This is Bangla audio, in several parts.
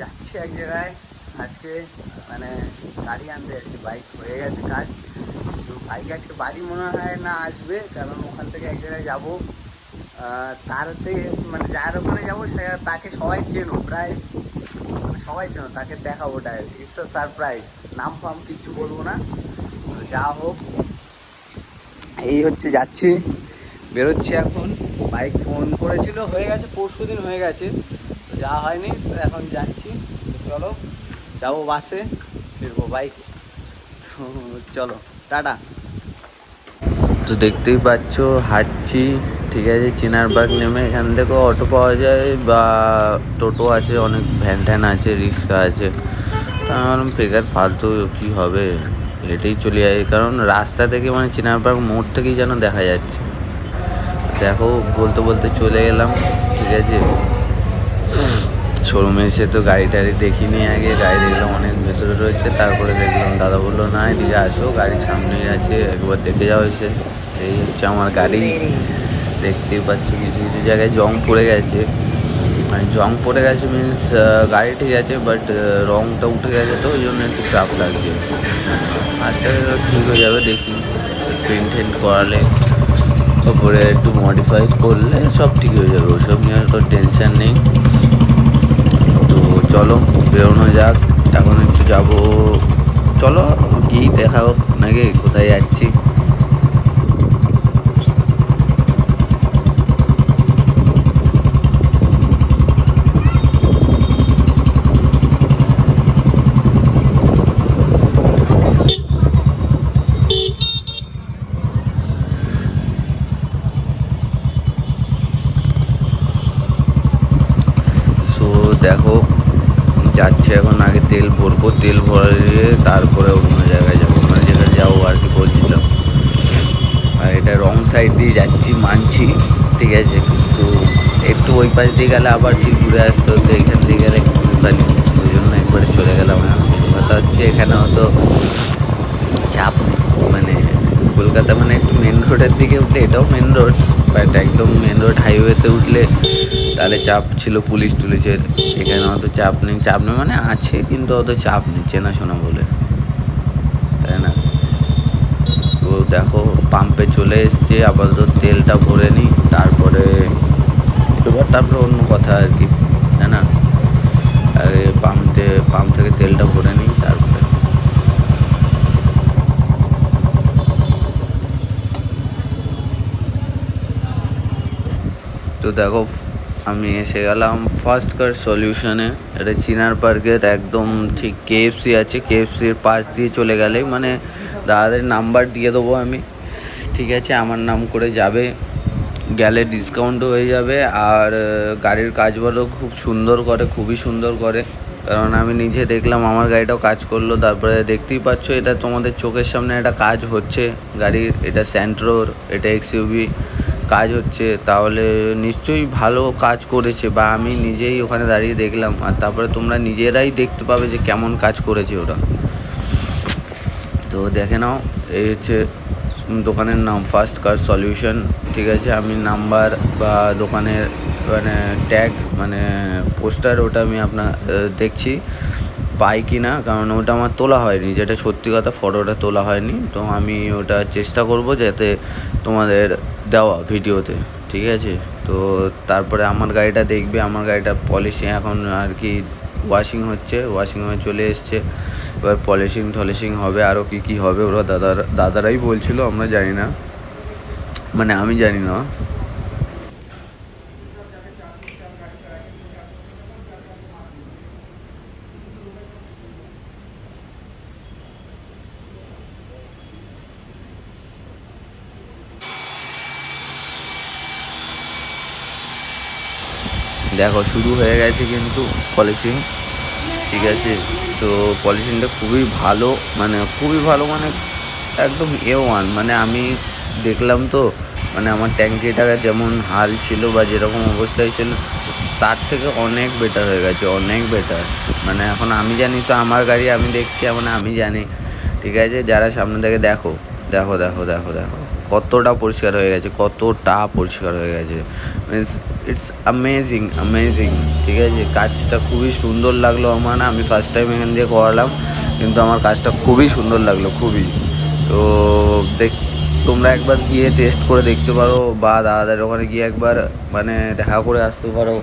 যাচ্ছি এক জায়গায় আজকে, মানে গাড়ি আনতে যাচ্ছি। বাইক হয়ে গেছে কাজ, তো বাইক আজকে বাড়ি মনে হয় না আসবে, কারণ ওখান থেকে এক জায়গায় যাবো। তারতে মানে যার ওখানে যাবো সে তাকে সবাই চেনো, প্রায় মানে সবাই চেনো, তাকে দেখাবো ডাইরেক্ট। ইটস আ সারপ্রাইজ, নাম ফাম কিচ্ছু বলবো না। তো যা হোক, এই হচ্ছে যাচ্ছি, বেরোচ্ছি এখন। বাইক ফোন করেছিল, হয়ে গেছে, পরশু দিন হয়ে গেছে, তো যাওয়া হয়নি, তো এখন যাচ্ছি। তো চলো যাবো বাসে, ফিরবো বাইকে। তো চলো, টাটা। তো দেখতেই পাচ্ছ হাঁটছি, ঠিক আছে। চিনারবাগ নেমে এখান থেকেও অটো পাওয়া যায় বা টোটো আছে, অনেক ভ্যান ট্যান আছে, রিক্সা আছে। তা আমার বেকার ফালতু কী হবে, হেঁটেই চলে যায়, কারণ রাস্তা থেকে মানে চিনারবাগ মোড় থেকেই যেন দেখা যাচ্ছে। দেখো বলতে বলতে চলে এলাম, ঠিক আছে। শোরুমে এসে তো গাড়ি টাড়ি দেখিনি, আগে গাড়ি দেখলাম অনেক ভেতরে রয়েছে, তারপরে দেখলাম দাদা বললো না এদিকে আসো, গাড়ির সামনেই আছে, একবার দেখে যাওয়া হয়েছে। এই হচ্ছে আমার গাড়ি, দেখতেই পাচ্ছ। কিছু কিছু জায়গায় জং পড়ে গেছে, মানে জং পড়ে গেছে মিনস গাড়ি ঠিক আছে, বাট রংটা উঠে গেছে, তো ওই জন্য একটু চাপ লাগছে। আস্তে আস্তে ঠিক হয়ে যাবে, দেখি পেন্ট টেন্ট করালে, তারপরে একটু মডিফাইড করলে সব ঠিক হয়ে যাবে, ওসব নিয়ে তো টেনশন নেই। তো চলো বেরোনো যাক, এখন একটু যাবো, চলো গিয়েই দেখা হোক নাকি কোথায় যাচ্ছি। সো দেখো যাচ্ছে এখন, আগে তেল ভরবো, তেল ভরিয়ে তারপরে অন্য জায়গায় যাবো, মানে যেখানে যাবো আর কি বলছিলাম। আর এটা রং সাইড দিয়ে যাচ্ছি মানছি, ঠিক আছে, কিন্তু একটু ওই পাশ দিয়ে গেলে আবার সেই ঘুরে আসতে হতো, এখান দিয়ে গেলে একটুখানি, ওই জন্য একবারে চলে গেলাম। মেন কথা হচ্ছে এখানে হয়তো চাপ নেই, মানে কলকাতা মানে একটু মেন রোডের দিকে উঠলে, এটাও মেন রোড, বাট একদম মেন রোড হাইওয়েতে উঠলে তাহলে চাপ ছিল পুলিশ টুলিশের। এখানে অত চাপ নেই, চাপ নেই মানে আছে, কিন্তু অত চাপ নেই, চেনাশোনা বলে, তাই না। তো দেখো পাম্পে চলে এসছে, আপাতত তেলটা ভরে নিই, তারপরে তারপরে অন্য কথা আর কি, তাই না। আগে পাম্প থেকে তেলটা ভরে নিই তারপরে। তো দেখো আমি এসে গেলাম ফার্স্ট কার সলিউশনে, এটা চিনার পার্কের একদম ঠিক কেএফসি আছে, কেএফসির পাশ দিয়ে চলে গেলে মানে দাদাদের নাম্বার দিয়ে দেবো আমি, ঠিক আছে, আমার নাম করে যাবে, গেলে ডিসকাউন্টও হয়ে যাবে। আর গাড়ির কাজবাজও খুব সুন্দর করে, খুবই সুন্দর করে, কারণ আমি নিজে দেখলাম, আমার গাড়িটাও কাজ করলো। তারপরে দেখতেই পাচ্ছ এটা তোমাদের চোখের সামনে একটা কাজ হচ্ছে গাড়ির, এটা স্যান্ট্রোর, এটা এক্সইউভি কাজ হচ্ছে, তাহলে নিশ্চয়ই ভালো কাজ করেছে, বা আমি নিজেই ওখানে দাঁড়িয়ে দেখলাম, আর তারপরে তোমরা নিজেরাই দেখতে পাবে যে কেমন কাজ করেছে ওরা। তো দেখে নাও, এই হচ্ছে দোকানের নাম ফার্স্ট কার সলিউশন, ঠিক আছে। আমি নাম্বার বা দোকানের মানে ট্যাগ মানে পোস্টার ওটা আমি আপনার দেখছি পাই কি না, কারণ ওটা আমার তোলা হয়নি, যেটা সত্যি কথা, ফটোটা তোলা হয়নি। তো আমি ওটা চেষ্টা করব যাতে তোমাদের দেওয়া ভিডিওতে, ঠিক আছে। তো তারপরে আমার গাড়িটা দেখবে, আমার গাড়িটা পলিশিং এখন আর কি ওয়াশিং হচ্ছে, ওয়াশিং হয়ে চলে এসছে, এবার পলিশিং হবে, আরও কী হবে ওরা দাদারাই বলছিল, আমরা জানি না, মানে আমি জানি না। দেখো শুরু হয়ে গেছে কিন্তু পলিশিং, ঠিক আছে। তো পলিশিংটা খুবই ভালো, মানে খুবই ভালো, মানে একদম A1, মানে আমি দেখলাম তো, মানে আমার ট্যাঙ্কিটা যেমন হাল ছিল বা যেরকম অবস্থায় ছিল তার থেকে অনেক বেটার হয়ে গেছে, অনেক বেটার। মানে এখন আমি জানি তো, আমার গাড়ি আমি দেখছি, মানে আমি জানি, ঠিক আছে। যারা সামনে থেকে দেখো দেখো দেখো দেখো দেখো কতটা পরিষ্কার হয়ে গেছে, কতটা পরিষ্কার হয়ে গেছে, মিনস ইটস অ্যামেজিং অ্যামেজিং। ঠিক আছে, কাজটা খুবই সুন্দর লাগলো আমার। না, আমি ফার্স্ট টাইম এখান দিয়ে করালাম, কিন্তু আমার কাজটা খুবই সুন্দর লাগলো, খুবই। তো তোমরা একবার গিয়ে টেস্ট করে দেখতে পারো, বা দাদাদের ওখানে গিয়ে একবার মানে দেখা করে আসতে পারো,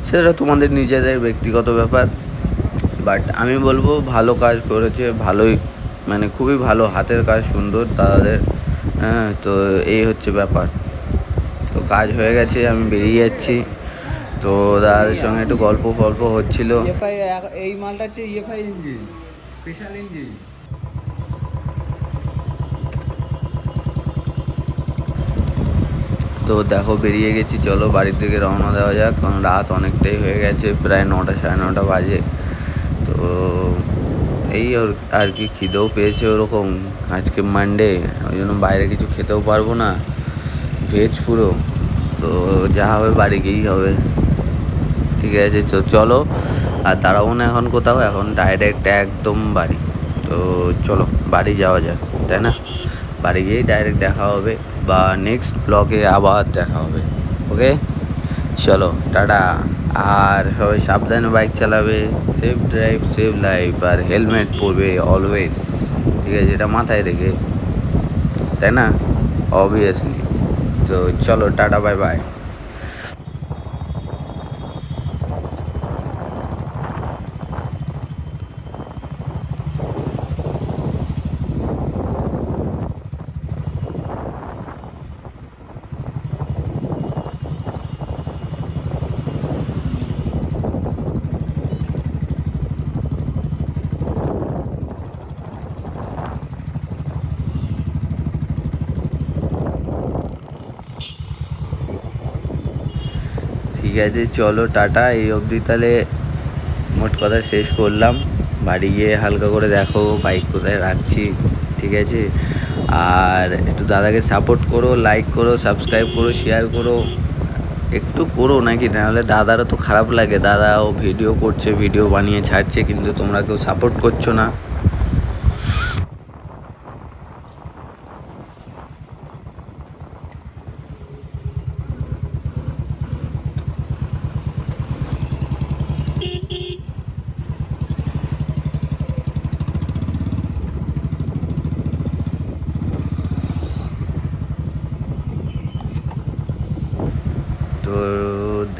সেটা তোমাদের নিজেদের ব্যক্তিগত ব্যাপার। বাট আমি বলবো ভালো কাজ করেছে, ভালোই, মানে খুবই ভালো, হাতের কাজ সুন্দর দাদাদের। হ্যাঁ, তো এই হচ্ছে ব্যাপার। তো কাজ হয়ে গেছে, আমি বেরিয়ে যাচ্ছি। তো দাদাদের সঙ্গে একটু গল্প ফল্প হচ্ছিল। এই মালটা হচ্ছে ইএফআই ইঞ্জিন, স্পেশাল ইঞ্জিন। তো দেখো বেরিয়ে গেছি, চলো বাড়ির দিকে রওনা দেওয়া যাক, কারণ রাত অনেকটাই হয়ে গেছে, প্রায় 9টা 9:30 বাজে। তো এই আর কি, খিদেও পেয়েছে ওরকম, আজকে মানডে, ওই জন্য বাইরে কিছু খেতেও পারবো না, ভেজ পুরো। তো যা হবে বাড়ি গিয়েই হবে। ঠিক আছে, চলো, আর দাঁড়াবো না এখন কোথাও, এখন ডাইরেক্ট একদম বাড়ি। তো চলো বাড়ি যাওয়া যাক, তাই না? বাড়ি গিয়েই ডাইরেক্ট দেখা হবে, বা নেক্সট ব্লগে আবার দেখা হবে। ওকে, চলো টাটা। আর সবাই সাবধানে বাইক চালাবে, সেফ ড্রাইভ সেভ লাইফ, আর হেলমেট পরবে অলওয়েজ। ঠিক আছে, এটা মাথায় রেখে, তাই না? অবভিয়াসলি। তো চলো টাটা, বাই বাই। ঠিক আছে, চলো টাটা। এই অবধি তাহলে মোট কথা শেষ করলাম। বাড়ি গিয়ে হালকা করে দেখো বাইক কোথায় রাখছি। ঠিক আছে, আর একটু দাদাকে সাপোর্ট করো, লাইক করো, সাবস্ক্রাইব করো, শেয়ার করো, একটু করো নাকি, নাহলে দাদারও তো খারাপ লাগে। দাদাও ভিডিও করছে, ভিডিও বানিয়ে ছাড়ছে, কিন্তু তোমরা কেউ সাপোর্ট করছো না। তো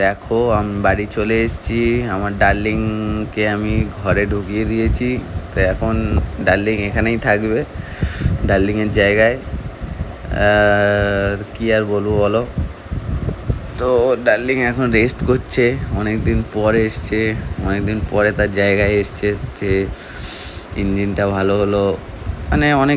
দেখো আমি বাড়ি চলে এসেছি, আমার ডার্লিংকে আমি ঘরে ঢুকিয়ে দিয়েছি। তো এখন ডার্লিং এখানেই থাকবে, ডার্লিংয়ের জায়গায়। কি আর বলবো বলো। তো ডার্লিং এখন রেস্ট করছে, অনেক দিন পরে এসছে, অনেক দিন পরে তার জায়গায় এসছে, যে ইঞ্জিনটা ভালো হলো, মানে অনেক